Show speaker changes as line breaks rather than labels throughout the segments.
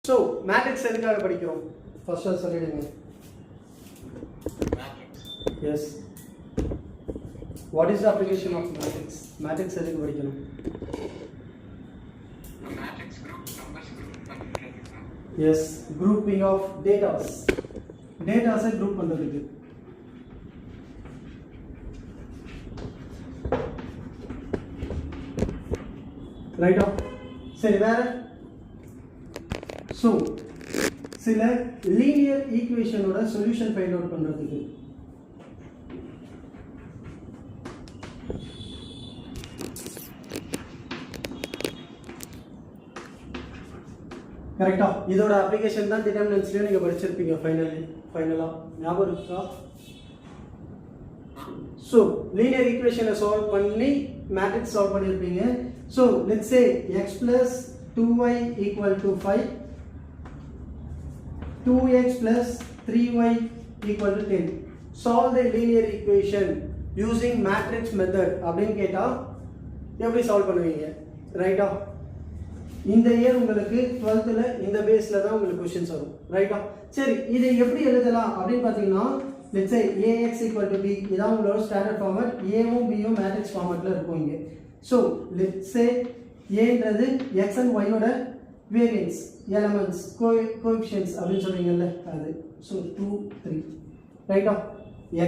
So, matrix எதுக்காக படிக்கிறோம்? First one சொல்லிடுங்க. Yes. What is the application of matrix? Matrix எதுக்கு படிக்கணும்?
Matrix group numbers group.
Yes, grouping of datas. Datas group பண்றதுக்கு. Right off. சரி வேற So, சில linear equation ஓட solution find out பண்றதுக்கு கரெக்ட்டா இதோட அப்ளிகேஷன் தான் டிட்டர்மினன்ட்ஸ்லயே நீங்க படிச்சிருப்பீங்க ஃபைனலா ஞாபகம் இருக்கா So, linear equation solve பண்ணி matrix solve பண்ணிருப்பீங்க So, let's say x plus 2y equal to 5 2x plus 3y equal to 10 solve the linear equation using matrix method அப்படினு கேட்டா எப்படி சால்வ் பண்ணுவீங்க ரைட்டா இந்த இயர் உங்களுக்கு 12th ல இந்த பேஸ்ல தான் உங்களுக்கு क्वेश्चंस வரும் ரைட்டா சரி இதை எப்படி எழுதலாம் அப்படினு பாத்தீங்கன்னா let's say ax b இதான் உங்களோட ஸ்டாண்டர்ட் ஃபார்மட் a வும் b வும் மேட்ரிக்ஸ் ஃபார்மட்ல இருக்கும் இங்க so let's say a ன்றது x and y ஓட variance elements coefficients அப்படினு சொல்றீங்கல்ல அது so 2 3 ரைட்டா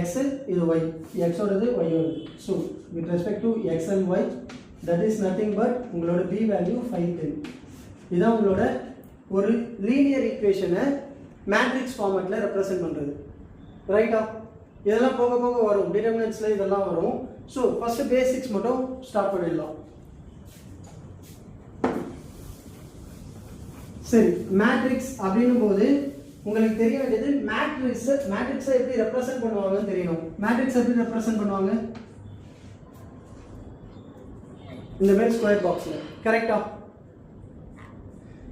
x இது y x ஓடது y ஓடது so with respect to x and y that is nothing but உங்களோட b value 5 10 இதான் உங்களோட ஒரு linear equation-ஐ matrix format-ல represent பண்றது ரைட்டா இதெல்லாம் போக போக வரும் determinants-ல இதெல்லாம் வரும் so first basics மட்டும் ஸ்டார்ட் பண்ணிடலாம் சரி மேட்ரிக்ஸ் அப்படினும்போது உங்களுக்கு தெரிய வேண்டியது மேட்ரிக்ஸை எப்படி ரெப்ரசன்ட் பண்ணுவாங்கன்னு தெரியணும் மேட்ரிக்ஸ் எப்படி ரெப்ரசன்ட் பண்ணுவாங்க இந்த மாதிரி ஸ்கொயர் பாக்ஸ்ல கரெக்ட்டா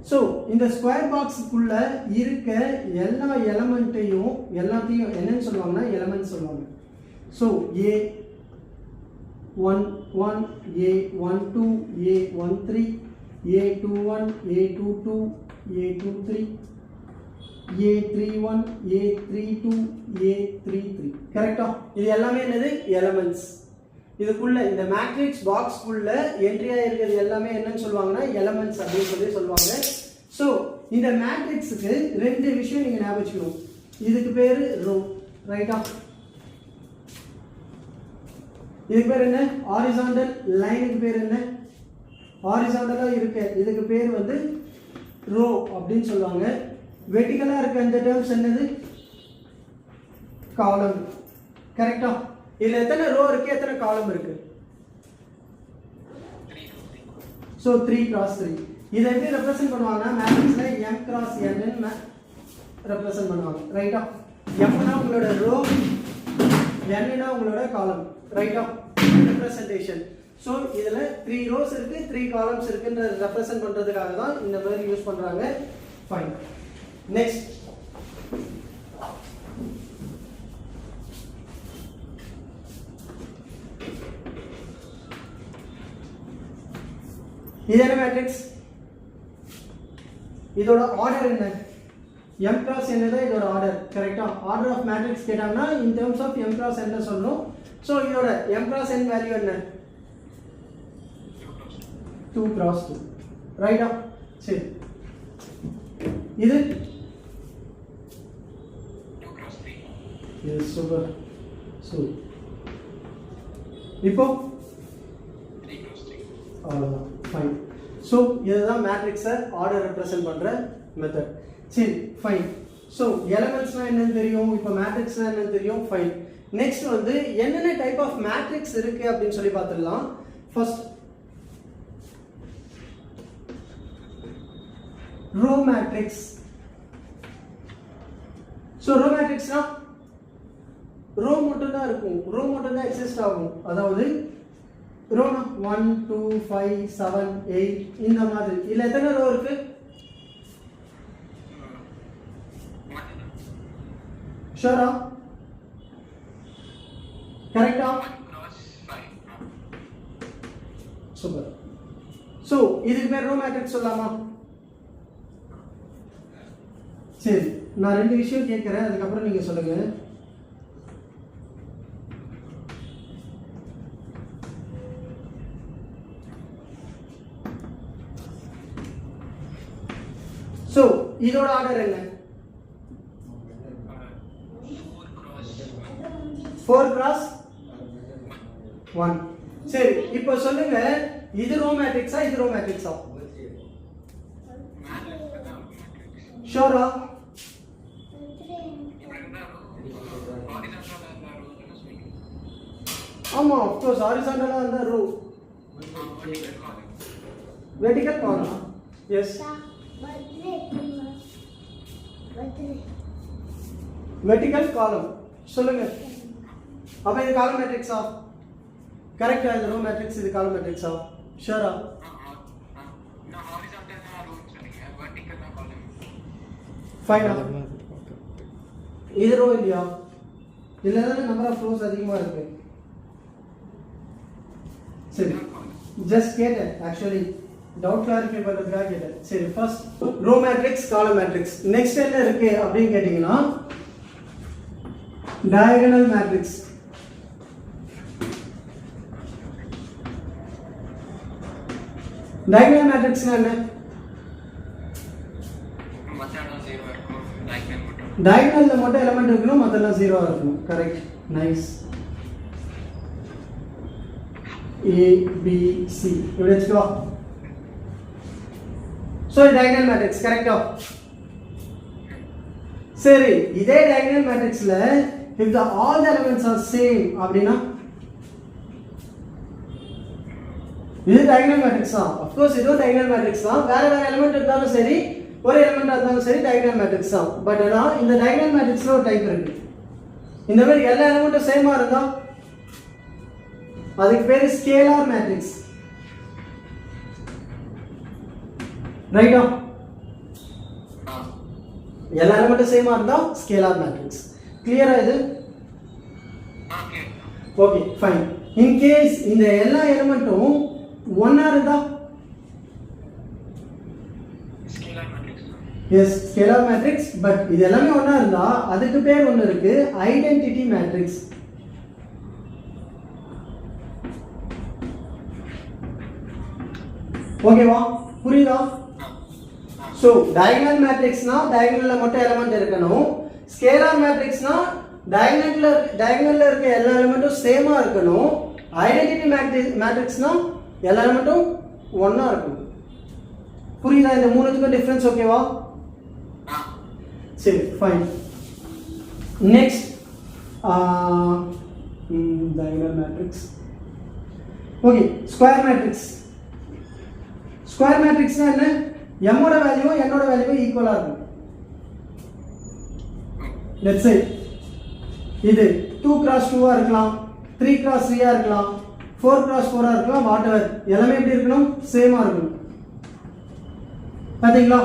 சோ இந்த ஸ்கொயர் பாக்ஸ்க்குள்ள இருக்க எல்லா எலிமெண்ட்டையும் எல்லாத்தையும் என்னன்னு சொல்லுவாங்கன்னா எலிமெண்ட் சொல்லுவாங்க so a11 a12 a13 a21 a22 a23 a31 a32 a33 கரெக்ட்டா இது எல்லாமே என்னது எலிமெண்ட்ஸ் இதுக்குள்ள இந்த மேட்ரிக்ஸ் பாக்ஸ் குள்ள என்ட்ரியா இருக்குது எல்லாமே என்னன்னு சொல்வாங்கன்னா எலிமெண்ட்ஸ் அப்படி சொல்வாங்க சோ இந்த மேட்ரிக்ஸ்க்கு ரெண்டு விஷயம் நீங்க ஞாபகம் வச்சுக்கணும் இதுக்கு பேரு ரோ ரைட்டா இதுக்கு பேர் என்ன ஹாரிசான்டல் லைனுக்கு பேர் என்ன ஹாரிசான்டலா இருக்கு இதுக்கு பேர் வந்து ரோ அப்படினு சொல்வாங்க வெர்டிகலா இருக்க இந்த டேர்ம்ஸ் என்னது காலம் கரெக்ட்டா இதுல எத்தனை ரோ இருக்கு எத்தனை காலம் இருக்கு சோ 3 cross 3 இதை எப்படி ரெப்ரசன்ட் பண்ணுவாங்கன்னா மேட்ரிக்ஸ்ல m cross n ன்னு ரெப்ரசன்ட் பண்ணுவாங்க ரைட்டா m னா உங்களோட ரோ n னா உங்களோட காலம் ரைட்டா ரெப்ரசன்டேஷன் சோ இதுல 3 rows இருக்கு 3 columns இருக்குன்ற ரெப்ரசன்ட் பண்றதுக்காக தான் இந்த மாதிரி யூஸ் பண்றாங்க ஃபைன் நெக்ஸ்ட் இதோட மேட்ரிக்ஸ் இதோட ஆர்டர் என்ன m cross n தான் இதோட ஆர்டர் கரெக்ட்டா ஆர்டர் ஆஃப் மேட்ரிக்ஸ் கேட்டாங்கன்னா in terms of m cross n சொல்லணும் சோ இதோட m cross n வேல்யூ என்ன 2 cross 2 ரைட்டா சரி இது
2 cross 3
yes சூப்பர் சோ இப்போ
3 cross 3
அவ்வளவுதான் ஃபைன் சோ இதுதான் மேட்ரிக்ஸை ஆர்டர் ரெப்ரசன்ட் பண்ற மெத்தட் சரி ஃபைன் சோ எலிமெண்ட்ஸ்னா என்னன்னு தெரியும் இப்போ மேட்ரிக்ஸ்னா என்னன்னு தெரியும் ஃபைன் நெக்ஸ்ட் வந்து என்னென்ன டைப் ஆஃப் மேட்ரிக்ஸ் இருக்கு அப்படினு சொல்லி பார்த்துடலாம் first row matrix so row மேட்ரிக்ஸ்னா ரோ மட்டும் தான் இருக்கும் ரோ மட்டும் தான் எக்ஸிஸ்ட் ஆகும் அதாவது ரோ 1 2 5 7 8 இந்த மாதிரி இல்ல எத்தனை ரோ இருக்கு ஷூரா கரெக்ட்டா
cross 5
சூப்பர் சோ இதுக்கு பேர் ரோ மேட்ரிக்ஸ் சொல்லலாமா சரி, நான் 2 விஷயம் கேட்குறேன், அதுக்கப்புறம் நீங்கள் சொல்லுங்கள். ஸோ இதோட ஆர்டர் என்ன? 4 cross 1. சரி, இப்போ சொல்லுங்க, இது ரோ மேட்ரிக்ஸா இது ரோ மேட்ரிக்ஸா? ஷோரா? ஆமா, of course ஹாரிசான்டலா இருந்தா ரோ. வெர்டிகல் காலம். எஸ். வெர்டிகல் காலம். சொல்லுங்க. அப்ப இது காலம் மேட்ரிக்ஸா? கரெக்ட்டா, இது ரோ மேட்ரிக்ஸ், இது காலம் மேட்ரிக்ஸா? ஷூரா? ஃபைனா? இது ரோ இல்லையா? இதுல தான் நம்பர் ஆஃப் ரோஸ் அதிகமா இருக்கு. சரி, ஜஸ்ட் கேட்டேன், ஆக்சுவலி டவுட் கிளாரிஃபை பண்றதுக்காக கேட்டேன். சரி, first row matrix, column matrix. Next என்ன இருக்கு அப்படின்னு கேட்டீங்கன்னா டயகனல் மேட்ரிக்ஸ். டயகனல் மேட்ரிக்ஸ்னா என்ன? டயகனல்ல மட்டும் எலிமெண்ட் இருக்கணும், மத்தெல்லாம் ஜீரோவா இருக்கணும். Correct, nice. A B C இப்படி வச்சுக்கோ. சோ டயகனல் மேட்ரிக்ஸ் கரெக்ட்டா? சரி, இதே டயகனல் மேட்ரிக்ஸ்ல if the all the elements are same அப்படினா இது டயகனல் மேட்ரிக்ஸ் தான். of course இது டயகனல் மேட்ரிக்ஸ் தான். வேற வேற எலிமெண்ட் இருந்தாலும் சரி, ஒரு எலிமெண்டா இருந்தாலும் சரி, டயகனல் மேட்ரிக்ஸ் தான். பட் ஆனா இந்த டயகனல் மேட்ரிக்ஸ்ல ஒரு டைப் இருக்கு. இந்த மாதிரி எல்லா எலிமெண்ட்டும் சேமா இருந்தா அதுக்கு பேரு ஸ்கேலார் மேட்ரிக்ஸ். ரைட்டா? எல்லா எலிமெண்ட்டும் சேமா இருந்தா ஸ்கேலார் மேட்ரிக்ஸ். கிளியரா இது? Okay, fine. இன் கேஸ் இந்த எல்லா எலிமெண்ட்டும் ஒண்ணா இருந்தா எஸ் ஸ்கேலார் மேட்ரிக்ஸ். பட் இது எல்லாமே ஒண்ணா இருந்தா அதுக்கு பேர் ஒன்னு இருக்கு, ஐடென்டிட்டி மேட்ரிக்ஸ். ஓகேவா? புரியுதா? சோ டயகனல் மேட்ரிக்ஸ்னா டயகனல்ல மட்டும் எலிமெண்ட் இருக்கணும். ஸ்கேலார் மேட்ரிக்ஸ்னா டயகனல்ல இருக்க எல்லா எலிமெண்ட்டும் சேமா இருக்கணும். ஐடென்டிட்டி மேட்ரிக்ஸ்னா எல்லா எலிமெண்ட்டும் ஒண்ணா இருக்கணும். புரியுதா? இந்த மூணுத்துக்கும் டிஃபரன்ஸ் ஓகேவா? சரி, fine. Next diagonal matrix. Okay, square matrix. Square மேட்ரிக்ஸ்னா என்ன? m ஓட வேல்யூ n ஓட வேல்யூ ஈக்குவலா இருக்கும். லெட்ஸ் சே இது 2 cross 2 ஆ இருக்கலாம், 3 cross 3 ஆ இருக்கலாம், 4 cross 4 ஆ இருக்கலாம், வாட் எவர். எல்லாமே எப்படி இருக்கணும்? சேமா இருக்கணும். பாத்தீங்களா?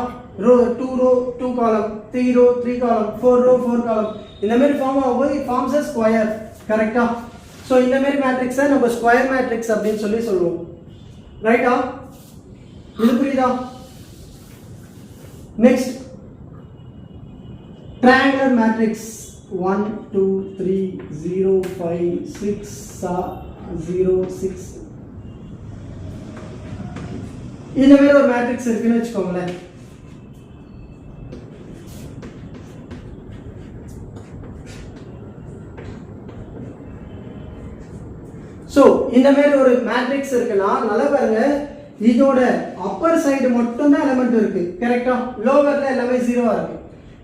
ரோ 2 காலம், 3 காலம், 4 காலம், இந்த மாதிரி ஃபார்ம் ஆகும்போது it forms a square. கரெக்ட்டா? சோ இந்த மாதிரி மேட்ரிக்ஸை நம்ம ஸ்கொயர் மேட்ரிக்ஸ் அப்படின்னு சொல்லி சொல்லுவோம். ரைட்டா? இது புரியுதா? Next triangular matrix 1 2 3 0 5 6 0 6. இந்த மாதிரி ஒரு மேட்ரிக்ஸ் இருக்குன்னு வச்சுக்கோங்களேன். சோ இந்த மாதிரி ஒரு மேட்ரிக்ஸ் இருக்குன்னா நல்லா பாருங்க, இதோட அப்பர் சைடு மட்டும் தான் எலிமெண்ட் இருக்கு. கரெக்ட்டா? லோவர்ல எல்லாமே ஜீரோவா இருக்கு.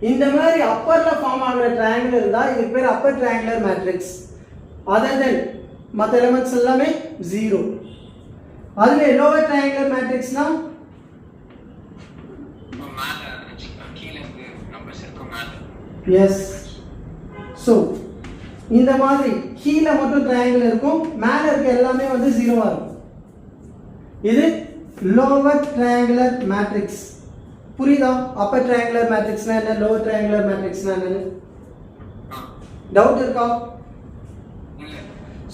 இந்த மாதிரி அப்பர்ல ஃபார்ம் ஆகுற ட்ரையாங்கிள் இருந்தா இதுக்கு பேர் அப்பர் ட்ரையாங்குலர் மேட்ரிக்ஸ். அதர் தென் மற்ற எலிமெண்ட்ஸ் எல்லாமே ஜீரோ. அதுவே லோவர் ட்ரையாங்குலர் மேட்ரிக்ஸ்னா எஸ். சோ இந்த மாதிரி கீழே மட்டும் ட்ரையாங்கிள் இருக்கும், மேல இருக்க எல்லாமே வந்து ஜீரோவா இருக்கும். இது லோவர் ட்ரையாங்குலர் மேட்ரிக்ஸ். புரியுதா? அப்பர் ட்ரையாங்குலர் மேட்ரிக்ஸ்னா என்ன, லோவர் ட்ரையாங்குலர் மேட்ரிக்ஸ்னா என்ன? டவுட் இருக்கா?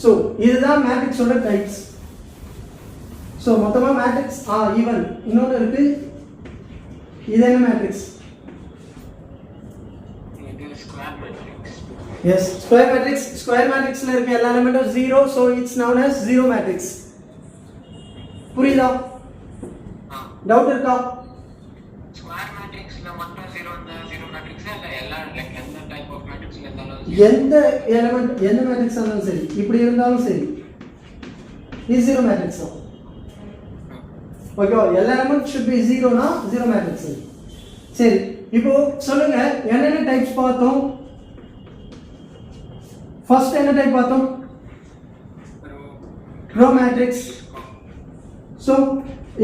சோ இதுதான் மேட்ரிக்ஸோட டைப்ஸ். சோ மொத்தமா மேட்ரிக்ஸ் ஈவன் இன்னொரு இருக்கு. இது என்ன மேட்ரிக்ஸ்? Yes, square matrix ல இருக்க எல்லா எலிமெண்ட்டும் 0, so it's known as zero matrix. புரியுதா? டவுட் இருக்கா?
ஸ்கொயர் மேட்ரிக்ஸ்ல மட்டும் 0 இந்த 0 மேட்ரிக்ஸ் இல்ல எல்லா லைக் எந்த டைப் ஆஃப் மேட்ரிக்ஸ்ல இருந்தாலும்
எந்த எலிமெண்ட் எந்த மேட்ரிக்ஸ் இருந்தாலும் சரி, இப்படி இருந்தாலும் சரி, இது ஜீரோ மேட்ரிக்ஸ் தான். ஓகேவா? எல்லா எலிமெண்ட் should be 0 னா ஜீரோ மேட்ரிக்ஸ். சரி, இப்போ சொல்லுங்க என்னென்ன டைப்ஸ் பார்த்தோம்? ஃபர்ஸ்ட் என்ன டைப் பார்த்தோம்? Row matrix. சோ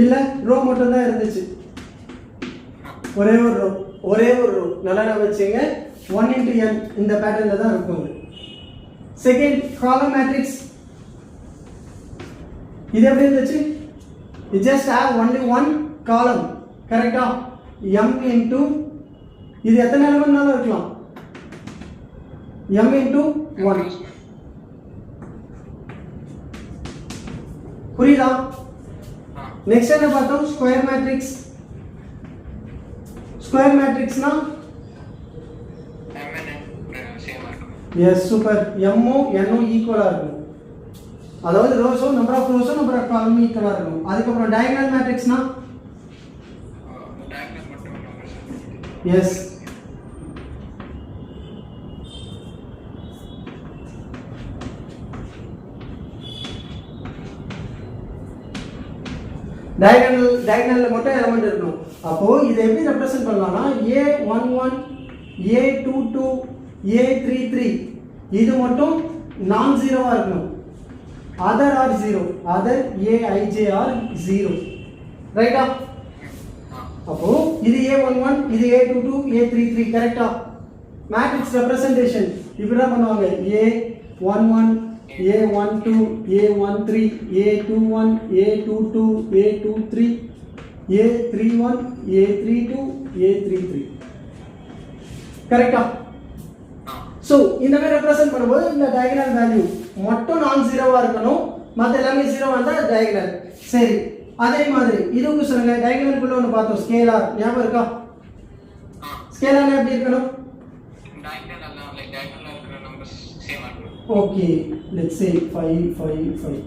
இல்ல ரோ மட்டும் தான் இருந்துச்சு, ஒரே ஒரு ரோ நல்லா வச்சுங்க. 1 into n இந்த பேட்டர்ன்ல தான் இருக்கும். Second column matrix. இது எப்படி இருந்துச்சு? it just have only one column, கரெக்ட்டா? m into இது எத்தனை எலிமெண்ட்னாலும் இருக்கலாம், m into 1. புரியுதா? நெக்ஸ்ட் என்ன பார்த்தோம்? Square matrix. ஸ்கொயர் மேட்ரிக்ஸ்னா எஸ் சூப்பர், m n ஈக்குவலா இருக்கும். அதாவது rows number of rows number of column ஈக்குவலா இருக்கும். அதுக்கப்புறம் டயகனல் மேட்ரிக்ஸ்னா எஸ் டயகனல்ல மட்டும் எலிமெண்ட் இருக்கணும். அப்போ இதை எப்படி ரெப்ரசன்ட் பண்ணலாம்னா a11 a22 a33 இது மட்டும் நான் ஜீரோவா இருக்கணும். Other are zero, other aij are zero, ரைட்டா? அப்போ இது a11 இது a22 a33, கரெக்ட்டா? மேட்ரிக்ஸ் ரெப்ரசன்டேஷன் இப்படி தான் பண்ணுவாங்க. a11 a12 a13 a21 a22 a23 a31 a32 a33, கரெக்ட்டா? சோ இந்த மாதிரி ரெப்ரசன்ட் பண்ணும்போது இந்த டயகனல் வேல்யூ மட்டும் நான் ஜீரோவா இருக்கணும், மத்த எல்லாமே ஜீரோவா இருந்தா டயகனல். சரி, அதே மாதிரி இதுக்கு சொல்லுங்க. டயகனலுக்குள்ள ஒன்னு பார்த்தோம், ஸ்கேலார். ஞாபகம் இருக்கா? ஸ்கேலார் எப்படி இருக்கணும்? Okay, let's say 5 5 5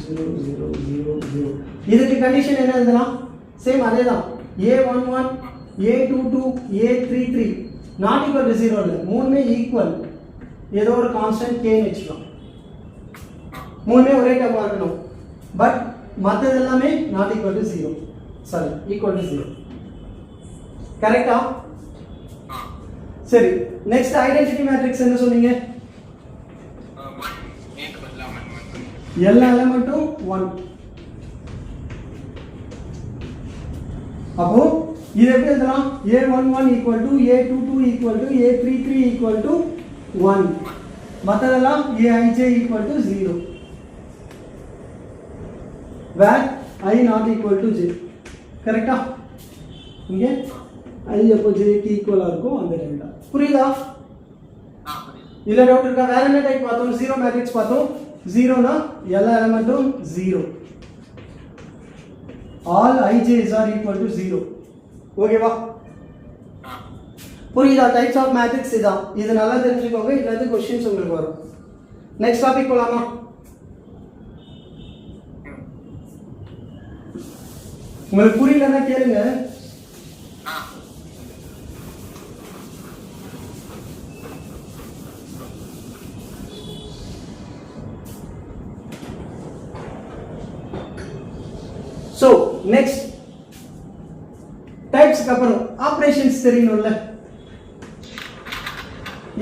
0 0 0 0. இதுக்கு கண்டிஷன் என்ன எழுதலாம்? சேம் அதேதான். a11 a22 a33 not equal to 0 இல்ல, மூணுமே ஈக்குவல். ஏதோ ஒரு கான்ஸ்டன்ட் k ன்னு வெச்சுக்கலாம். மூணுமே ஒரே டைப்பா இருக்கணும். பட் மத்தது எல்லாமே not equal to 0. Sorry, equal to 0. கரெக்ட்டா? சரி, நெக்ஸ்ட் ஐடென்டிட்டி மேட்ரிக்ஸ் என்ன சொன்னீங்க? எல்லா எலிமெண்ட்டும் 1. அப்போ இது எப்படி எழுதலாம்? a11 equal to a22 equal to a33 equal to 1. மத்ததெல்லாம் aij equal to 0. where I not equal to j. கரெக்ட்டா? இங்க I எப்போ j க்கு ஈக்குவலா இருக்கும் அந்த டைம்ல. புரியுதா? இல்ல டவுட் இருக்கா? வேற என்ன டைப் பார்த்தோம்? ஜீரோ மேட்ரிக்ஸ் பார்த்தோம். ஜீரோனா எல்லா எலிமெண்ட்டும் 0. all ij's are equal to 0. ஓகேவா? புரியுதா? டைப்ஸ் ஆஃப் மேட்ரிக்ஸ் இதான். இது நல்லா தெரிஞ்சுக்கோங்க, இதுல இருந்து क्वेश्चंस உங்களுக்கு வரும். நெக்ஸ்ட் டாபிக் போலாமா? உங்களுக்கு புரியலன்னா கேளுங்க. So next types அப்புறம் ஆபரேஷன்ஸ் தெரியணும்ல,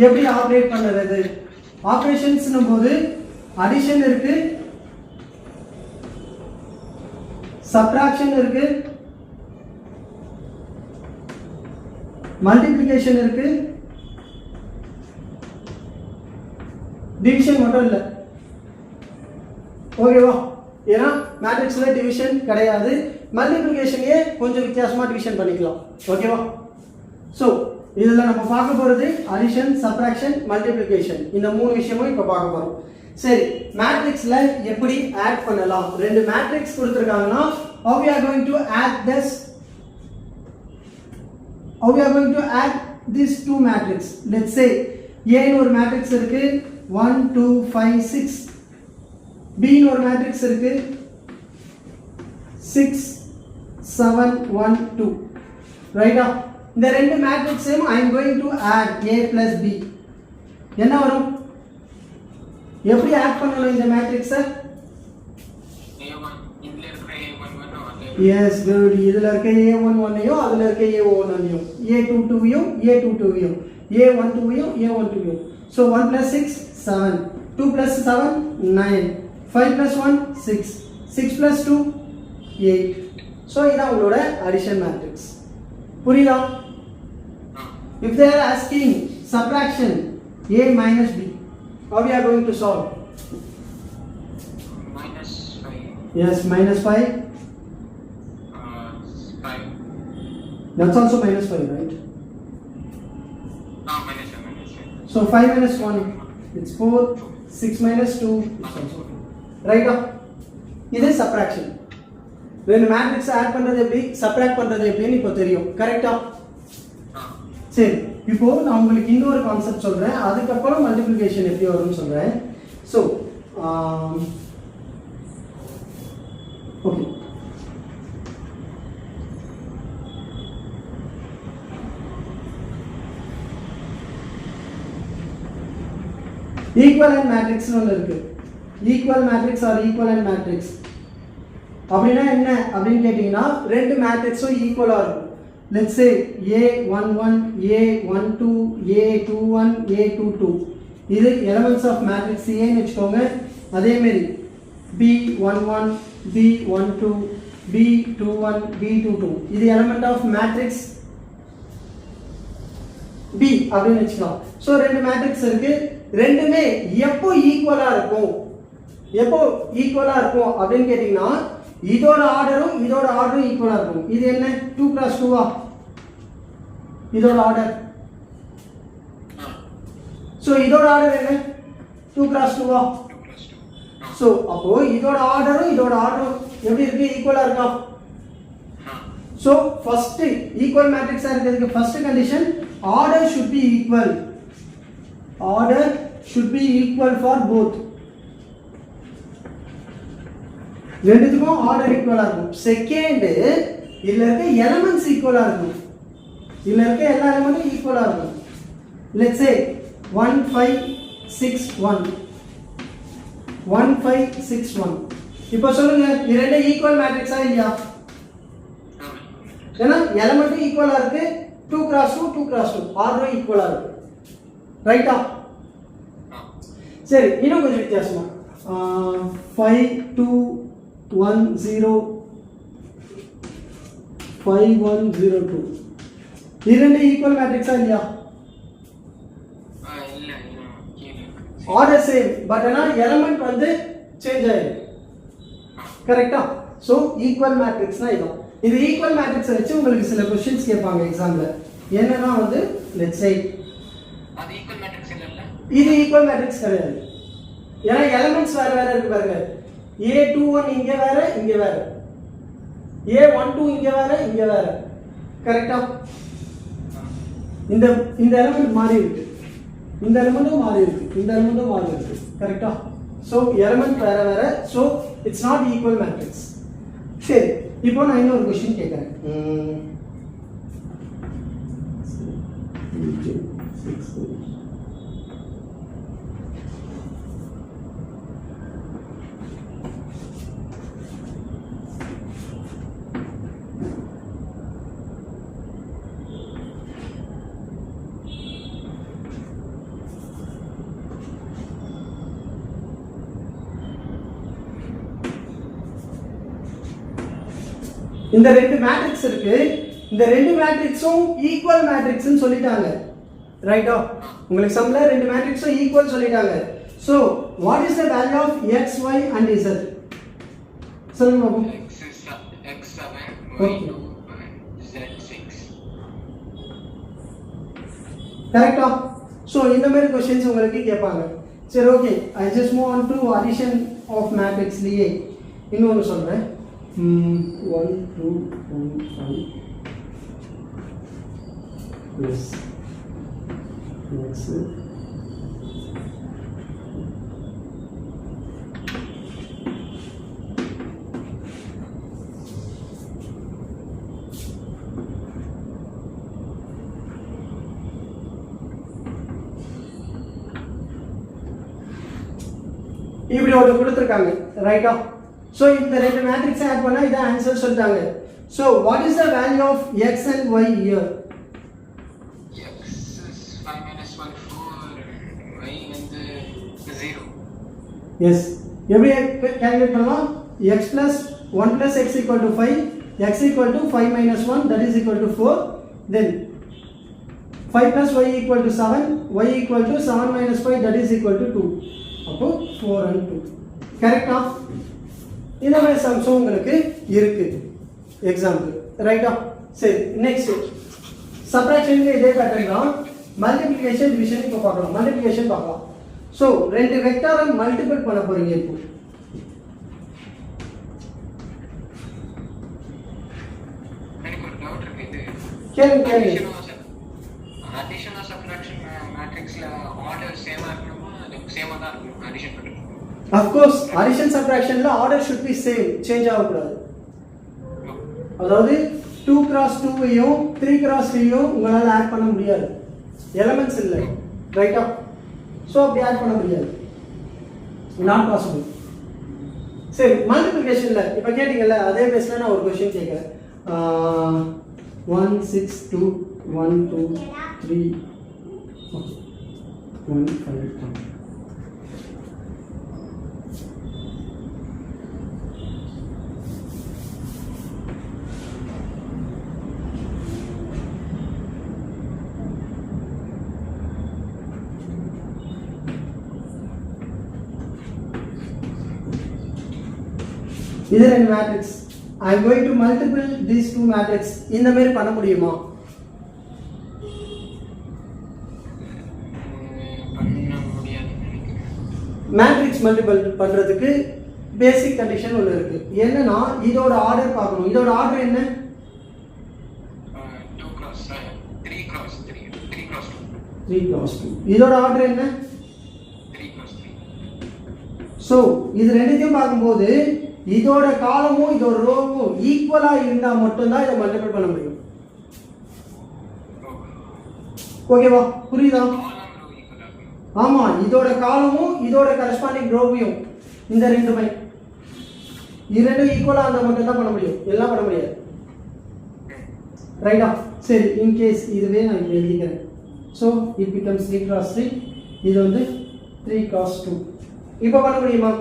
எப்படி ஆபரேட் பண்றது? ஆபரேஷன்ஸ்னும் போது அடிஷன் இருக்கு, சப்ட்ராக்ஷன் இருக்கு, மல்டிப்ளிகேஷன் இருக்கு, டிவிஷன் மட்டும் இல்ல. ஓகேவா? ஏன்னா மேட்ரிக்ஸ்ல டிவிஷன் கிடையாது, மல்டிப்ளிகேஷனையே கொஞ்சம் வித்தியாசமா டிவிஷன் பண்ணிக்கலாம். ஓகேவா? சோ இதுல நம்ம பார்க்க போறது அடிஷன், சப்ட்ராக்ஷன், மல்டிப்ளிகேஷன். இந்த மூணு விஷயமும் இப்ப பார்க்க போறோம். சரி, மேட்ரிக்ஸ்ல எப்படி ஆட் பண்ணலாம்? ரெண்டு matrix கொடுத்திருக்காங்கன்னா how we are going to add this, how we are going to add these two matrix. Let's say ஏன்னு ஒரு மேட்ரிக்ஸ் இருக்கு 1 2 5 6. பின்னு ஒரு மேட்ரிக்ஸ் இருக்கு 6 7 1 2. ரைட்டா? இந்த ரெண்டு மேட்ரிக்ஸையும் I am going to add A plus B. என்ன வரும்? எப்படி ஆட் பண்ணணும் இந்த மேட்ரிக்ஸை? Yes, good. இதுல இருக்க A11 ஐயும் அதுல இருக்க A11 ஐயும் A22 ஐயும் A22 ஐயும் A12 ஐயும் A12 ஐயும். So 1 plus 6 7, 2 plus 7 9, 5 plus 1 6, 6 plus 2 8. So இதான் உங்களோட addition matrix. புரியுதா? If they are asking subtraction A minus B, how we are going to solve?
Minus 5.
Yes, minus 5.
5.
That's also minus 5, right?
Minus 5.
So 5 minus 1, it's 4. 6 minus 2, it's also 2. Right? This is subtraction. When matrix add பண்றது எப்படி, subtract பண்றது எப்படின்னு இப்போ தெரியும். கரெக்ட்டா? சரி, இப்போ நான் உங்களுக்கு இன்னொரு கான்செப்ட் சொல்றேன். அதுக்கு அப்புறம் மல்டிப்ளிகேஷன் எப்படி வரும்னு சொல்றேன். So, okay. ஈக்குவலன்ட் மேட்ரிக்ஸ் ஒன்று இருக்கு. Equal matrix or equivalent matrix அப்படின்னா என்ன அப்படின்னு கேட்டிங்கன்னா ரெண்டு மேட்ரிக்ஸும் ஈக்குவலாக இருக்கும். Let's say A11 A12 A21 A22 இது எலமெண்ட்ஸ் ஆஃப் மேட்ரிக்ஸ் ஏன்னு வச்சுக்கோங்க. அதேமாரி B11 B12 B21 B22 இது எலமெண்ட் ஆஃப் மேட்ரிக்ஸ் B அப்படின்னு வச்சுக்கலாம். ஸோ ரெண்டு மேட்ரிக்ஸ் இருக்கு. ரெண்டுமே எப்போ ஈக்குவலா இருக்கும் அப்படின்னு கேட்டீங்கன்னா இதோட ஆர்டரும் ஈக்குவலா இருக்கும். இது என்ன 2 cross 2 இதோட ஆர்டர். சோ இதோட ஆர்டர் என்ன 2 cross 2 சோ அப்போ இதோட ஆர்டரும் எப்படி இருக்கு ஈக்குவலா இருக்கா? சோ ஃபர்ஸ்ட் ஈக்குவல் மேட்ரிக்ஸா இருக்கிறதுக்கு first condition order should be equal. Order should be equal for both. ரெண்டுத்துக்கும் ஆர்டர் ஈக்குவலா இருக்கும். செகண்ட் இதுல இருக்க எலிமெண்ட்ஸ் ஈக்குவலா இருக்கும். இதுல இருக்க எல்லா எலிமெண்ட்டும் ஈக்குவலா இருக்கும். Let's say 1 5 6 1 1 5 6 1. இப்போ சொல்லுங்க இது ரெண்டு ஈக்குவல் மேட்ரிக்ஸா இல்லையா? ஏன்னா எலிமெண்ட்டும் ஈக்குவலா இருக்கு. 2 cross 2 2 cross 2 ஆர்டரும் ஈக்குவலா இருக்கு. ரைட்டா? சரி, இன்னும் கொஞ்சம் வித்தியாசமா 5 2 1 0 5 1 0 2 இது ரெண்டு ஈக்குவல் மேட்ரிக்ஸா இல்லையா?
இல்ல
ஆர்டர் சேம் பட் ஆனா எலிமெண்ட் வந்து சேஞ்ச் ஆயிருக்கு. கரெக்ட்டா? சோ ஈக்குவல் மேட்ரிக்ஸ்னா இதான். இது ஈக்குவல் மேட்ரிக்ஸ் வச்சு உங்களுக்கு சில क्वेश्चंस கேட்பாங்க எக்ஸாம்ல. என்னன்னா வந்து லெட்ஸ் சே
அது ஈக்குவல் மேட்ரிக்ஸ் இல்ல.
இது ஈக்குவல் மேட்ரிக்ஸ் கிடையாது. ஏன்னா எலிமெண்ட்ஸ் வேற இருக்கு பாருங்க. A21 இங்க வேற இங்க வேற. A12 இங்க வேற. கரெக்ட்டா? இந்த எலிமெண்ட் மாறி இருக்கு. இந்த எலிமெண்ட்டும் மாறி இருக்கு. கரெக்ட்டா? சோ எலிமெண்ட் வேற. So it's not equal matrix. சரி, இப்போ நான் இன்னொரு क्वेश्चन கேக்குறேன். இந்த ரெண்டு மேட்ரிக்ஸ் இருக்கு. இந்த ரெண்டு மேட்ரிக்ஸும் ஈக்குவல் மேட்ரிக்ஸ்னு சொல்லிட்டாங்க. ரைட்டா? உங்களுக்கு சம்ல ரெண்டு மேட்ரிக்ஸும் ஈக்குவல் சொல்லிட்டாங்க. So what is the value of x y and z? சொல்லுங்க பாப்போம்.
x 7 y 2 z 6.
கரெக்ட்டா? சோ இந்த மாதிரி क्वेश्चंस உங்களுக்கு கேட்பாங்க. சரி, okay, I just move on to addition of matrix liye. இன்னொன்னு சொல்றேன். 1 2 1 5 plus x இப்படி ஒரு கொடுத்துருக்காங்க ரைட்டா. ஸோ இந்த ரெண்டு மேட்ரிக்ஸை ஆட் பண்ணால் இதான் ஆன்சர் சொல்லிட்டாங்க. So what is the value of X and Y here?
x is 5 minus 1 4 y வந்து 0.
எஸ், எப்படி கேல்குலேட் பண்ணலாம்? X plus 1 plus X equal to 5, X equal to 5 minus 1 that is equal to 4, then 5 plus y equal to 7, y equal to 7 minus 5 that is equal to 2. அப்போ 4 and 2. கரெக்டா? இந்த மாதிரி sums உங்களுக்கு இருக்கு example ரைட்டா. சரி, next சப்ட்ராக்ஷன்ல இதே pattern தான். மல்டிப்ளிகேஷன் டிவிஷன் இப்போ பார்க்கலாம். மல்டிப்ளிகேஷன் பார்க்கலாம். ஸோ ரெண்டு வெக்டாரை மல்டிபிள் பண்ண போறீங்க. இப்போ
எனக்கு ஒரு டவுட் இருக்கு. இது
கேளுங்க.
addition or subtraction matrixல order same ஆ இருக்கணுமா? அதுக்கு சேமா தான் இருக்கணும் addition பண்ணுறது?
Of course, addition subtractionல order should be same, change ஆகக்கூடாது. அதாவது 2 cross 2ஐயும் 3 cross 3ஐயும் உங்களால் ஆட் பண்ண முடியாது, எலிமெண்ட்ஸ் இல்லை ரைட்டா. ஸோ அப்படி ஆட் பண்ண முடியாது, நாட் பாசிபிள். சரி, மல்டிப்ளிகேஷன்ல இப்போ கேட்டீங்கல்ல, அதே பேஸில் நான் ஒரு கொஸ்டின் கேட்குறேன். 1 6 2 1 2 3 1 5 1. இது ரெண்டு matrix. I am going to multiple these two matrix. இந்த மாதிரி பண்ண முடியுமா?
பண்ண முடியாது நினைக்கிறேன்.
மேட்ரிக்ஸ் மல்டிபிள் பண்றதுக்கு பேசிக் கண்டிஷன் ஒன்று இருக்கு. என்னன்னா இதோட ஆர்டர் பார்க்கணும். இதோட ஆர்டர் என்ன?
2 cross 3 cross 3 3 cross 2
3 cross 2. இதோட ஆர்டர் என்ன?
3 cross 3.
ஸோ இது ரெண்டுத்தையும் பார்க்கும்போது இதோட காலமும் இதோட ரோவும் ஈக்குவலா இருந்தா மட்டும்தான் இதை மல்டிபிள் பண்ண முடியும். ஓகேவா? புரியுதா? ஆமா, இதோட காலமும் இதோட கரஸ்பாண்டிங் ரோவையும் இந்த ரெண்டுமே இரண்டும் ஈக்குவலா இருந்தா மட்டும்தான் பண்ண முடியும், எல்லாம் பண்ண முடியாது ரைட்டா. சரி, இன்கேஸ் இதுவே நான் இங்கே எழுதிக்கிறேன். ஸோ இட் பிகம்ஸ் 3 cross 3, இது வந்து 3 cross 2. இப்போ பண்ண முடியுமா?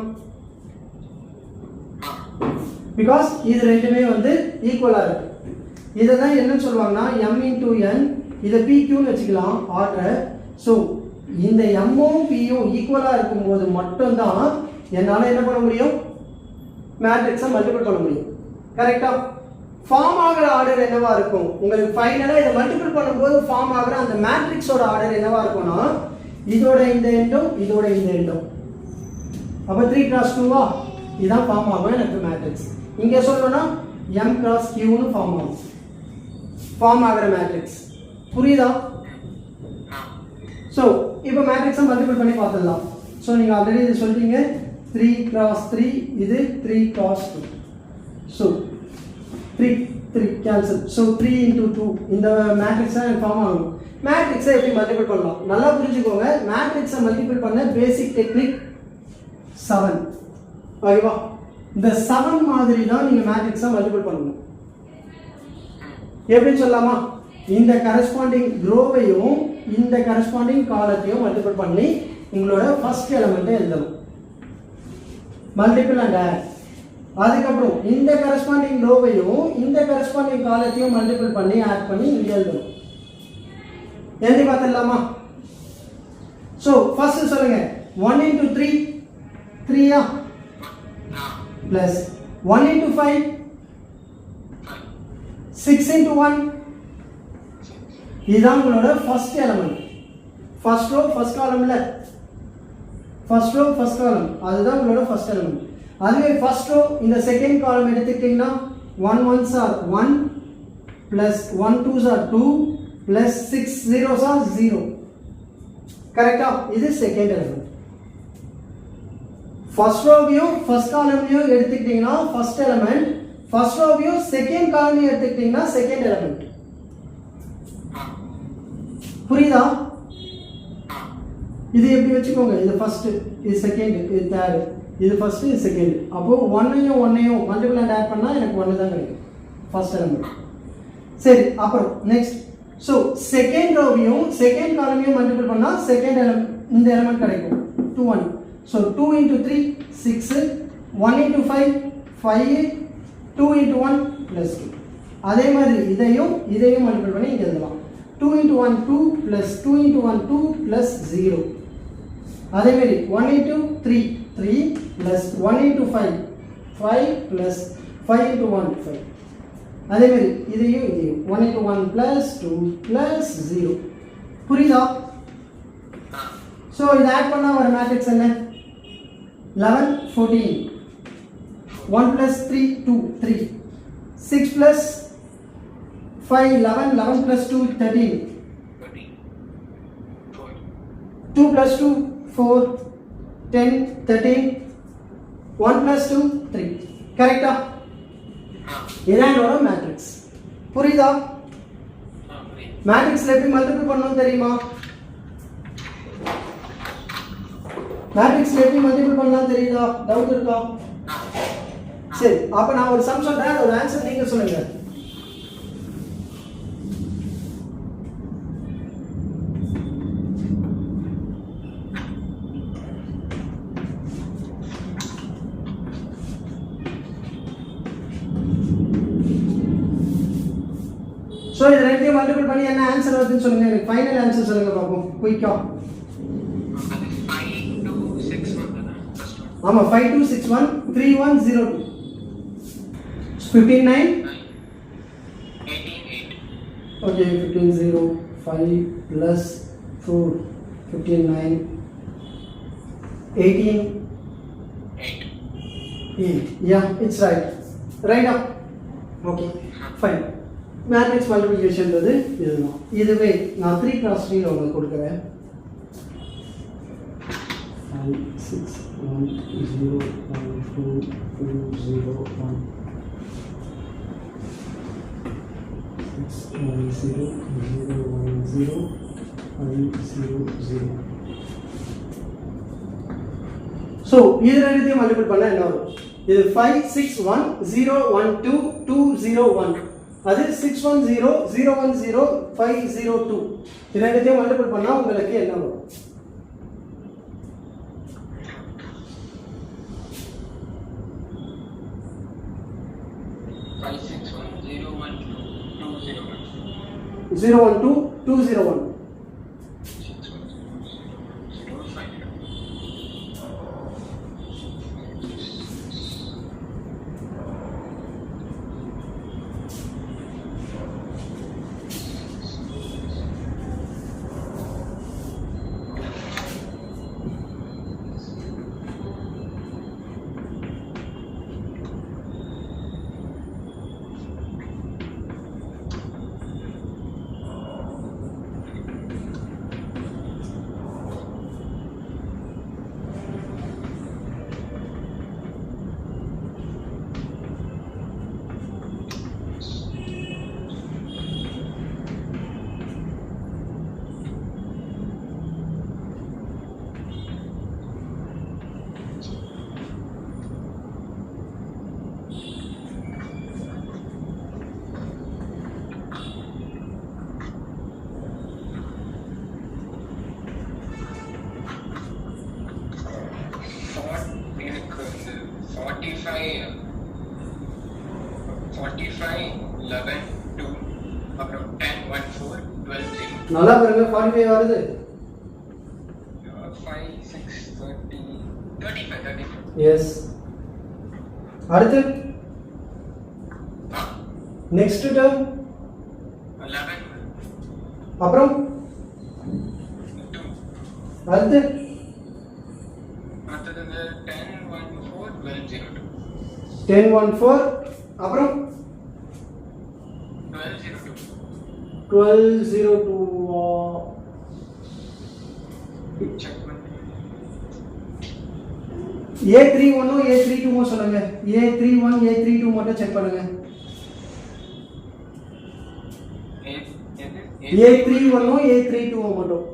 பிகாஸ் இது ரெண்டுமே வந்து ஈக்குவலா இருக்கு. இதை தான் என்னன்னு சொல்லுவாங்கன்னா m into n, இதை pqன்னு வச்சுக்கலாம் ஆர்டர். ஸோ இந்த mவும் pயும் ஈக்குவலா இருக்கும்போது மட்டும்தான் என்னால் என்ன பண்ண முடியும்? மேட்ரிக்ஸை மல்டிபிள் பண்ண முடியும். கரெக்டா? ஃபார்ம் ஆகிற ஆர்டர் என்னவா இருக்கும்? உங்களுக்கு ஃபைனலாக இதை மல்டிபிள் பண்ணும்போது ஃபார்ம் ஆகிற அந்த மேட்ரிக்ஸோட ஆர்டர் என்னவா இருக்கும்னா இதோட இந்த எண்டும் இதோட இந்த எண்டும். அப்போ 3 cross 2வா? இதான் ஃபார்ம் ஆகும் எனக்கு மேட்ரிக்ஸ். இங்கே சொல்லணும்னா m cross qன்னு ஃபார்ம் ஆகும், ஃபார்ம் ஆகிற மேட்ரிக்ஸ். புரியுதா? ஸோ இப்போ மேட்ரிக்ஸை மல்டிபிள் பண்ணி பார்த்துடலாம். ஸோ நீங்கள் ஆல்ரெடி இது சொல்லிட்டீங்க 3 cross 3, இது 3 cross 2. So 3 cancel. So 3 into 2 இந்த மேட்ரிக்ஸை ஃபார்ம் ஆகும். மேட்ரிக்ஸை எப்படி மல்டிபிள் பண்ணலாம் நல்லா புரிஞ்சுக்கோங்க. மேட்ரிக்ஸை மல்டிபிள் பண்ண பேசிக் டெக்னிக் 7. ஓகேவா? இந்த 7 மாதிரி தான் நீங்க மேட்ரிக்ஸை மல்டிபிள் பண்ணணும். எப்படி சொல்லலாமா? இந்த கரஸ்பாண்டிங் ரோவையும் இந்த கரஸ்பாண்டிங் காலத்தையும் மல்டிபிள் பண்ணி உங்களோட ஃபர்ஸ்ட் எலிமெண்ட்டை எழுதணும். Multiple and add. அதுக்கப்புறம் இந்த கரஸ்பாண்டிங் ரோவையும் இந்த கரஸ்பாண்டிங் காலத்தையும் மல்டிபிள் பண்ணி ஆட் பண்ணி இங்க எழுதணும். எழுதி பார்த்துடலாமா? ஸோ ஃபர்ஸ்ட் சொல்லுங்க. 1 into 3 3 plus 1 into 5 6 into 1. இதுதான் உங்களோட first element. First row first காலம்ல, ஃபர்ஸ்ட் ரோ ஃபர்ஸ்ட் காலம், அதுதான் உங்களோட ஃபர்ஸ்ட் எலிமெண்ட். அதுவே ஃபர்ஸ்ட் ரோ இந்த செகண்ட் காலம் எடுத்துக்கிட்டீங்கன்னா 1 1s are 1 plus 1 2s are 2 plus 6 zeros are 0. கரெக்டா? இது செகண்ட் எலிமெண்ட். ஃபர்ஸ்ட் ரோவையும் ஃபர்ஸ்ட் காலமையும் எடுத்துக்கிட்டீங்கன்னா ஃபர்ஸ்ட் எலிமெண்ட், ஃபர்ஸ்ட் ரோவையும் செகண்ட் காலமையும் எடுத்துக்கிட்டீங்கன்னா செகண்ட் எலிமெண்ட். புரியுதா? இது எப்படி வச்சுக்கோங்க. இது ஃபர்ஸ்ட், இது செகண்ட், இது தேர்ட். இது ஃபர்ஸ்ட் இது செகண்ட். அப்போ 1ஐயும் மல்டிபிள் அண்ட் ஆட் பண்ணா எனக்கு 1 தான் கிடைக்கும் ஃபர்ஸ்ட் எலிமெண்ட். சரி, அப்புறம் நெக்ஸ்ட். ஸோ செகண்ட் ரோவையும் செகண்ட் காலமையும் மல்டிபிள் பண்ணா செகண்ட் எலிமெண்ட் இந்த எலிமெண்ட் கிடைக்கும் 2 1. So 2 into 3 6, 1 into 5 5, 2 into 1 plus 2. அதே மாதிரி இதையும் மல்டிபிள் பண்ணி இங்க எழுதலாம். 2 into 1 2 plus 2 into 1 2 plus 0. அதே மாதிரி 1 into 3 3 plus 1 into 5 5 plus 5 into 1 5. அதே மாதிரி இதையும் 1 into 1 plus 2 plus 0. புரியுதா? ஸோ இதை ஆட் பண்ணா வர மேட்ரிக்ஸ் என்ன? 11 14, 1 plus 3 2 3, 6 plus 5 11, 11 plus 2 13, 2 plus 2 4, 10 13, 1 plus 2 3. கரெக்டா? இதான் என்னோட மேட்ரிக்ஸ். புரியுதா? மேட்ரிக்ஸ்ல எப்படி மல்டிபிள் பண்ணணும் தெரியுமா? மேட்ரிக்ஸ்ல எப்படி மல்டிபிள் பண்ணலாம் தெரியுதா? டவுட் இருக்கா? சரி, அப்ப நான் ஒரு சம் சொல்றேன், ஒரு ஆன்சர் நீங்க சொல்லுங்க. சோ இது ரெண்டையும் மல்டிபிள் பண்ணி என்ன ஆன்சர் வருதுன்னு சொல்லுங்க. எனக்கு ஃபைனல் ஆன்சர் சொல்லுங்க பாப்போம் குயிக்கா. ஆமா 5261 3102 59 okay 1505 plus 4 59 18 8. Yeah, it's right. Right up. Okay, fine. Matrix மல்டிப்ளிகேஷன்றது இதுதான். இதுவே நான் 3 cross 3 உங்களுக்கு கொடுக்குறேன். 5 6 1 0 1 2 2 0 1 6 1 0 0 1 0 5 0 0. ஸோ இது ரெண்டுத்தையும் மல்டிபிள் பண்ணால் என்ன வரும்? இது 5 6 1 0 1 2 2 0 1. அது 6 1 0 0 1 0 5 0 2. இது ரெண்டுத்தையும் மல்டிபிள் பண்ணால் உங்களுக்கு என்ன வரும்? 0 1 2 2 0 1. நல்லா பாருங்க 45 வருது.
5 6 30 35.
எஸ். அடுத்து நெக்ஸ்ட் டர்ம்
11.
அப்புறம்
2.
அடுத்து
அடுத்து 10 1 4 12 02.
10 1 4 அப்புறம் 12 02.
செக் பண்ணு.
A31 A32 சொல்லுங்க. A31 A32 மட்டும் செக் பண்ணுங்க. A31 A32 மட்டும்.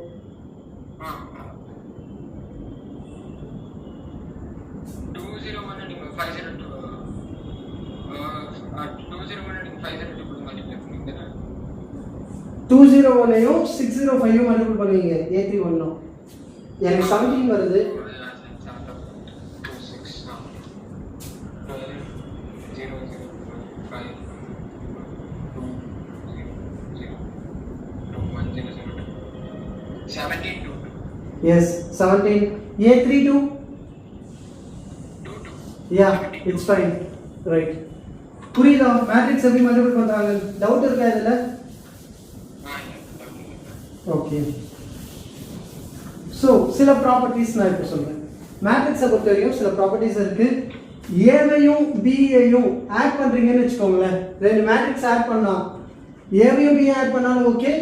201ஐயும் 605ஐயும் மல்டிபிள் பண்ணுவீங்க A31 எனக்கு 17 வருது. Yes, 17. A32. Yeah, it's fine. Right. புரியுதா? மேட்ரிக்ஸ் எப்படி மல்டிபிள் பண்றாங்க? டவுட் இருக்கா இதுல? ஓகே. சோ சில ப்ராப்பர்ட்டீஸ் நான் இப்ப சொல்றேன். மேட்ரிக்ஸை பொறுத்தவரைக்கும் சில ப்ராப்பர்ட்டீஸ் இருக்கு. ஏவையும் பியையும் ஆட் பண்றீங்கன்னு வெச்சுக்கோங்களேன். ரெண்டு மேட்ரிக்ஸ் ஆட் பண்ணா ஏவையும் பியையும் ஆட் பண்ணாலும் ஓகே,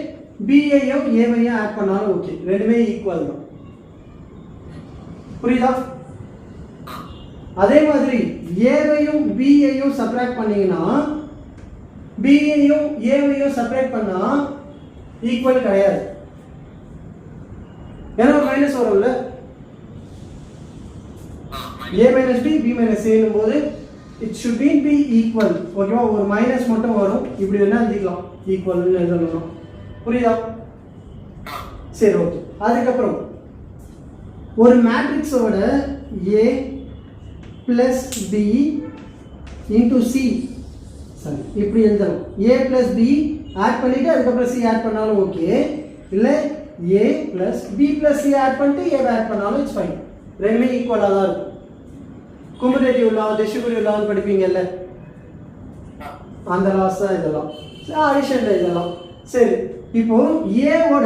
பியையும் ஏவையும் ஆட் பண்ணாலும் ஓகே. ரெண்டுமே ஈக்குவல் தான். புரியுதா? அதே மாதிரி ஏவையும் பியையும் சப்ட்ராக்ட் பண்ணீங்கன்னா பியையும் ஏவையும் சப்ட்ராக்ட் பண்ணா ஈக்குவல் கிடையாது. ஏன்னா மைனஸ் வரும்ல. a minus b b minus a னும் போது it should be equal. ஓகேவா? ஒரு மைனஸ் மட்டும் வரும். இப்படி வேணா எழுதிக்கலாம். ஈக்குவல்னு எழுதணும். புரியுதா? சரி, ஓகே. அதுக்கப்புறம் ஒரு மேட்ரிக்ஸோட a plus b into c, சரி இப்படி எழுதணும். a plus b ஆட் பண்ணிட்டு அதுக்கப்புறம் c ஆட் பண்ணாலும் ஓகே, இல்ல a plus b plus c add பண்ணிட்டு a ஆட் பண்ணாலும் இட்ஸ் ஃபைன். ரெண்டுமே ஈக்குவலா தான் இருக்கும். குமுலேட்டிவ் லா, டிஸ்ட்ரிபியூட்டிவ் லான்னு படிப்பீங்கல்ல, அந்த லாஸ் தான் இதெல்லாம். அடிஷன்ல இதெல்லாம். சரி, இப்போ a ஓட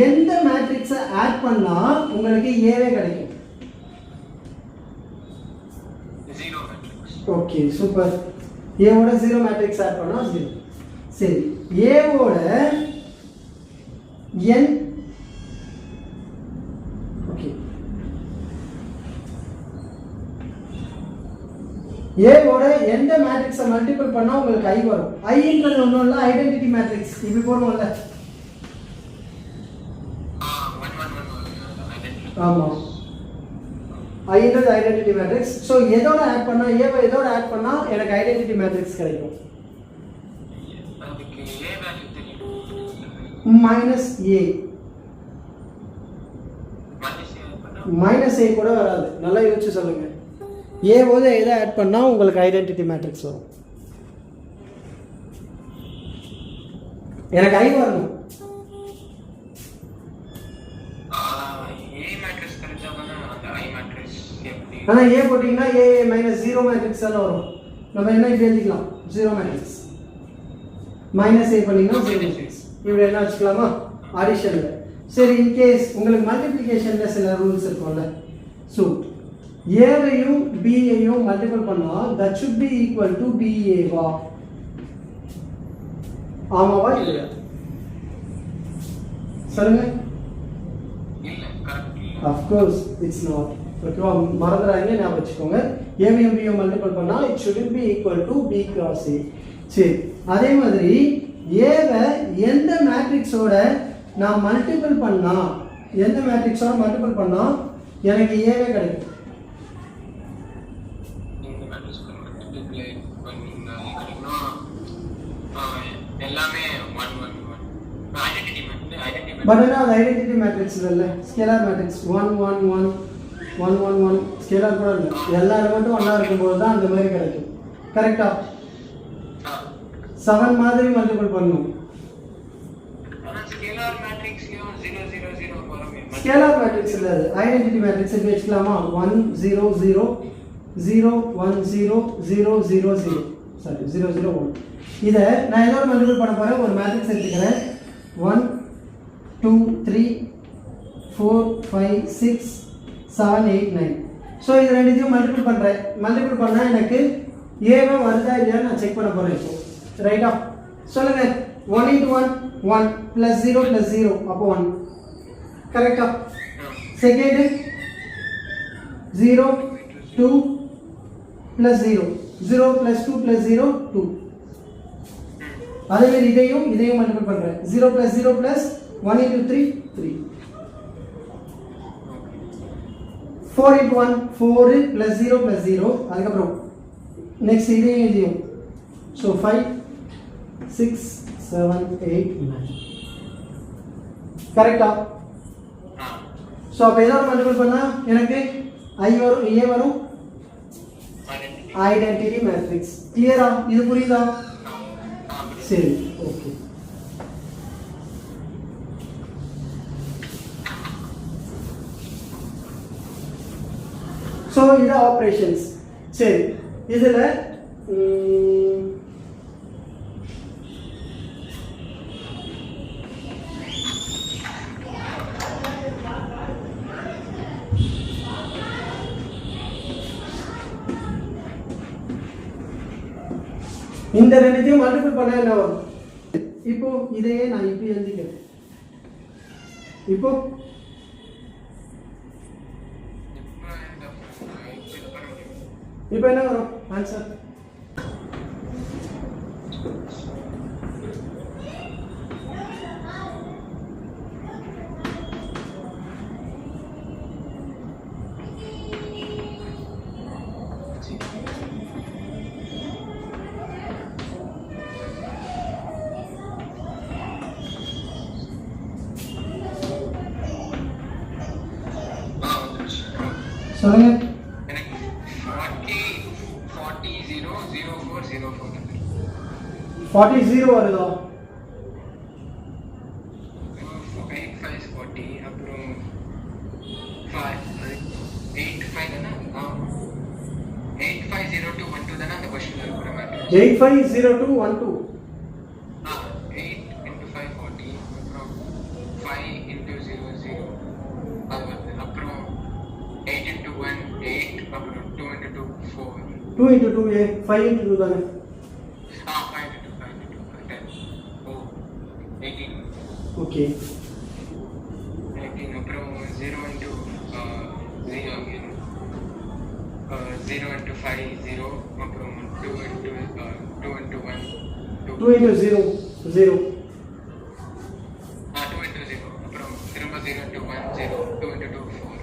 எந்த மேட்ரிக்ஸை ஆட் பண்ணா உங்களுக்கு ஏவே கிடைக்கும்? Okay, super. a ஓட 0 மேட்ரிக்ஸ் ஆட் பண்ணா 0. சரி, a ஓட n, ஓகே, a ஓட எந்த மேட்ரிக்ஸை மல்டிபிள் பண்ணா உங்களுக்கு i வரும்? i ன்றது ஒண்ணும் இல்ல, ஐடென்டிட்டி மேட்ரிக்ஸ். இப்படி போடுவோம்ல. ஆமா, i ன்றது ஐடென்டிட்டி மேட்ரிக்ஸ். சோ எதோட ஆட் பண்ணா, a வை எதோட ஆட் பண்ணா எனக்கு ஐடென்டிட்டி மேட்ரிக்ஸ் கிடைக்கும்? Minus a. மைனஸ் a கூட வராது. நல்லா யோசிச்சு சொல்லுங்க. a ஓட எதை ஆட் பண்ணா உங்களுக்கு ஐடென்டிட்டி மேட்ரிக்ஸ் வரும்? எனக்கு i வரணும். ஆனா a போட்டீங்கன்னா a மைனஸ் 0 மேட்ரிக்ஸ் தான் வரும். நம்ம என்ன இப்படி எழுதிக்கலாம்? 0 மேட்ரிக்ஸ். மைனஸ் a பண்ணீங்கன்னா 0 மேட்ரிக்ஸ். இப்படி என்ன வச்சுக்கலாமா? அடிஷன்ல. சரி, இன் கேஸ் உங்களுக்கு மல்டிப்ளிகேஷன்ல சில ரூல்ஸ் இருக்கும்ல. சோ a வையும் b ஐயும் மல்டிபிள் பண்ணா that should be equal to b a வா? ஆமாவா இல்லையா? சொல்லுங்க.
இல்ல, கரெக்ட் இல்ல.
of course it's not. ஓகேவா? மறந்துடாதீங்க, ஞாபகம் வச்சுக்கோங்க. a வையும் b ஐயும் மல்டிபிள் பண்ணா it shouldn't be equal to b cross a. சரி, அதே மாதிரி a வை எந்த மேட்ரிக்ஸோட நான் மல்டிபிள் பண்ணா, எந்த மேட்ரிக்ஸோட மல்டிபிள் பண்ணா எனக்கு a வே கிடைக்கும்?
இந்த மேட்ரிக்ஸ் மல்டிப்ளை பண்ணா கிடைக்கும்னா எல்லாமே 1 1 1 ஐடென்டிட்டி மேட்ரிக்ஸ்.
பட் என்ன அது ஐடென்டிட்டி மேட்ரிக்ஸ் இல்ல, ஸ்கேலார் மேட்ரிக்ஸ். 1 1 1 1 1 1 ஸ்கேலார் கூட இல்ல. எல்லா எலிமெண்ட்டும் ஒண்ணா இருக்கும்போது தான் அந்த மாதிரி கிடைக்கும். கரெக்ட்டா? 7 மாதிரி மல்டிபிள் பண்ணனும்.
ஆனா ஸ்கேலார் மேட்ரிக்ஸ்லயும் 0 0 0 வருமே.
ஸ்கேலார் மேட்ரிக்ஸ் இல்ல, அது ஐடென்டிட்டி மேட்ரிக்ஸ் வெச்சுக்கலாமா? 1 0 0 0 1 0 0 0 0, சாரி 0 0 1. இத நான் எதோட மல்டிபிள் பண்ண போறேன்? ஒரு மேட்ரிக்ஸ் எடுத்துக்கிறேன். 1 2 3 4 5 6 7 8 9. சோ இது ரெண்டுத்தையும் மல்டிபிள் பண்றேன். மல்டிபிள் பண்ணா எனக்கு a வே வருதா இல்லையா நான் செக் பண்ண போறேன் இப்போ. ரைட்டா? சொல்லுங்க. 1 into 1 1 plus 0 plus 0 அப்போ 1. கரெக்ட்டா? Second 0 2 plus 0 0 plus 2 plus 0 2. அதே மாதிரி இதையும் மல்டிபிள் பண்றேன். 0 plus 0 plus 1 into 3 3. 4 into 1 4 plus 0 plus 0. அதுக்கப்புறம் நெக்ஸ்ட் இதையும். So 5 6 7 8 9. கரெக்டா? ஸோ அப்போ எதோட மல்டிபிள் பண்ணால் எனக்கு ஐ வரும், ஏ வரும், ஐடென்டிட்டி மேட்ரிக்ஸ். கிளியரா? இது புரியுதா? சரி, ஓகே. ஸோ இது ஆப்ரேஷன்ஸ். சரி, இதில் இந்த ரெண்டுத்தையும் மல்டிபிள் பண்ண என்ன வரும்? இப்போ இதையே நான் இப்படி எழுதிக்கிறேன். இப்போ என்ன வரும் ஆன்சர்? சொல்லுங்க. 40 0 வருதா?
8540 அப்புறம் 850212 தான அந்த क्वेश्चनல இருக்கிற மாதிரி.
850212
8 into 540 அப்புறம் 5 into 00 அது வந்து அப்புறம் 8 into 1 8 அப்புறம் 2 into 2 4
2 into 2 5 into 2 தானே?
5 into 5 into 10 18
ஓகே.
18 அப்புறம் 0 into 0 again 0 into 5 0 அப்புறம் 2 into 1
2 into 0 0
2 into 0 அப்புறம் திரும்ப 0 into 1 0 2 into 2 4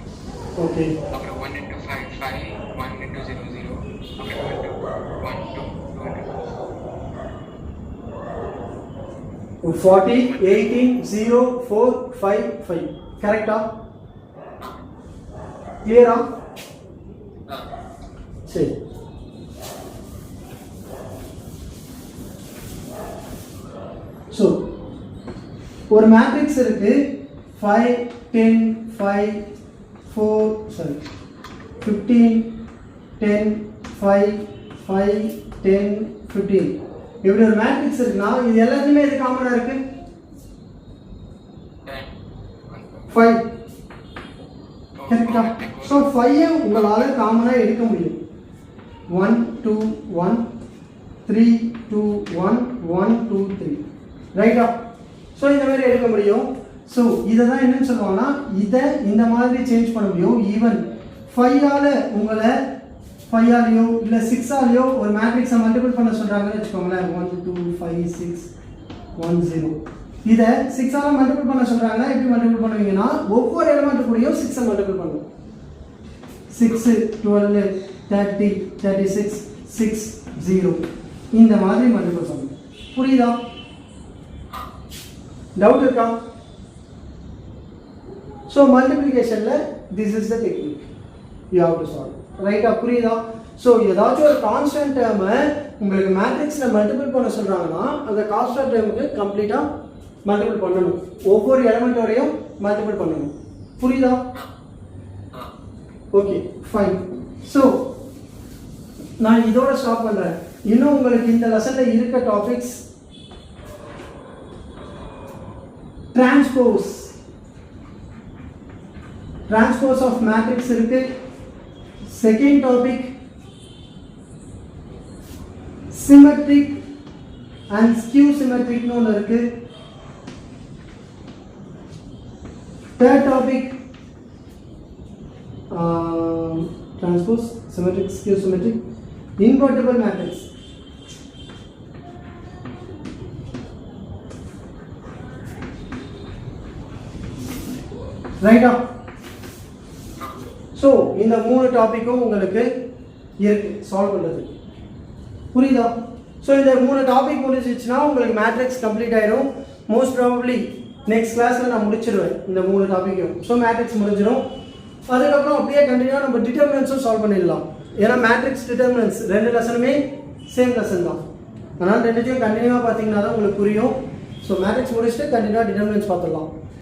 ஓகே.
அப்புறம் 1 into 5 5 1 into 0 0 அப்புறம் 2 into 1 2 2 into
40 18 0 4 5 5 கரெக்டா? கிளியரா? சரி. ஸோ ஒரு மேட்ரிக்ஸ் இருக்கு 5 10 5 4 சாரி 15 10 5 5 10 15 இப்படி ஒரு மேட்ரிக்ஸ் இருக்குன்னா இது எல்லாத்துலயுமே இது காமனா இருக்கு 5 கரெக்டா? ஸோ 5 உங்களால காமனா எடுக்க முடியும். 1 2 1 3 2 1 1 2 3 ரைட்டா? ஸோ இந்த மாதிரி எடுக்க முடியும். ஸோ இதை தான் என்னன்னு சொல்லுவாங்கன்னா இதை இந்த மாதிரி சேஞ்ச் பண்ண முடியும். ஈவன் 5ஆல் உங்களை 5ஆலையோ இல்லை 6ஆலையோ ஒரு மேட்ரிக்ஸை மல்டிபிள் பண்ண சொல்கிறாங்கன்னு வச்சுக்கோங்களேன். 1 2 5 6 1 0 இதை 6ஆல் மல்டிபிள் பண்ண சொல்கிறாங்க. எப்படி மல்டிபிள் பண்ணுவீங்கன்னா ஒவ்வொரு எலிமெண்ட் கூடயும் 6ஐ மல்டிபிள் பண்ணுவோம். 6 12 30 36 6 0 இந்த மாதிரி மல்டிபிள் பண்ணுவோம். புரியுதா? டவுட் இருக்கா? ஸோ மல்டிப்ளிகேஷனில் this is the technique you have to solve. ரைட்டா? புரியுதா? ஸோ ஏதாச்சும் ஒரு கான்ஸ்டன்ட் டேர்மை உங்களுக்கு மேட்ரிக்ஸில் மல்டிபிள் பண்ண சொல்கிறாங்கன்னா அந்த கான்ஸ்டன்ட் டேர்முக்கு கம்ப்ளீட்டாக மல்டிபிள் பண்ணணும். ஒவ்வொரு எலிமெண்ட்டோடையும் மல்டிபிள் பண்ணணும். புரியுதா? Okay fine. ஸோ நான் இதோட ஸ்டாப் பண்ணுறேன். இன்னும் உங்களுக்கு இந்த லெசனில் இருக்க டாபிக்ஸ் டிரான்ஸ்போஸ் ஆஃப் மேட்ரிக்ஸ் இருக்கு. Second topic symmetric and skew சிமெட்ரிக்னு ஒன்று இருக்கு. Third topic transpose symmetric skew symmetric invertible matrix. ரைட்டா? ஸோ இந்த 3 டாபிக்கும் உங்களுக்கு இருக்கு சால்வ் பண்ணுறது. புரியுதா? ஸோ இந்த 3 டாபிக் முடிஞ்சிச்சுன்னா உங்களுக்கு மேட்ரிக்ஸ் கம்ப்ளீட் ஆயிடும். மோஸ்ட் ப்ராபப்ளி நெக்ஸ்ட் கிளாஸில் நான் முடிச்சிடுவேன் இந்த 3 டாப்பிக்கும். ஸோ மேட்ரிக்ஸ் முடிஞ்சிடும். அதுக்கப்புறம் அப்படியே கண்டினியூவாக நம்ம டிட்டர்மினன்ஸும் சால்வ் பண்ணிடலாம். ஏன்னா மேட்ரிக்ஸ் டிட்டர்மினன்ஸ் 2 லெசனுமே சேம் லெசன் தான். அதனால் 2த்தையும் கண்டினியூவாக பார்த்தீங்கன்னா தான் உங்களுக்கு புரியும். ஸோ மேட்ரிக்ஸ் முடிச்சுட்டு கண்டினியூவாக டிட்டர்மினன்ஸ் பார்த்துடலாம்.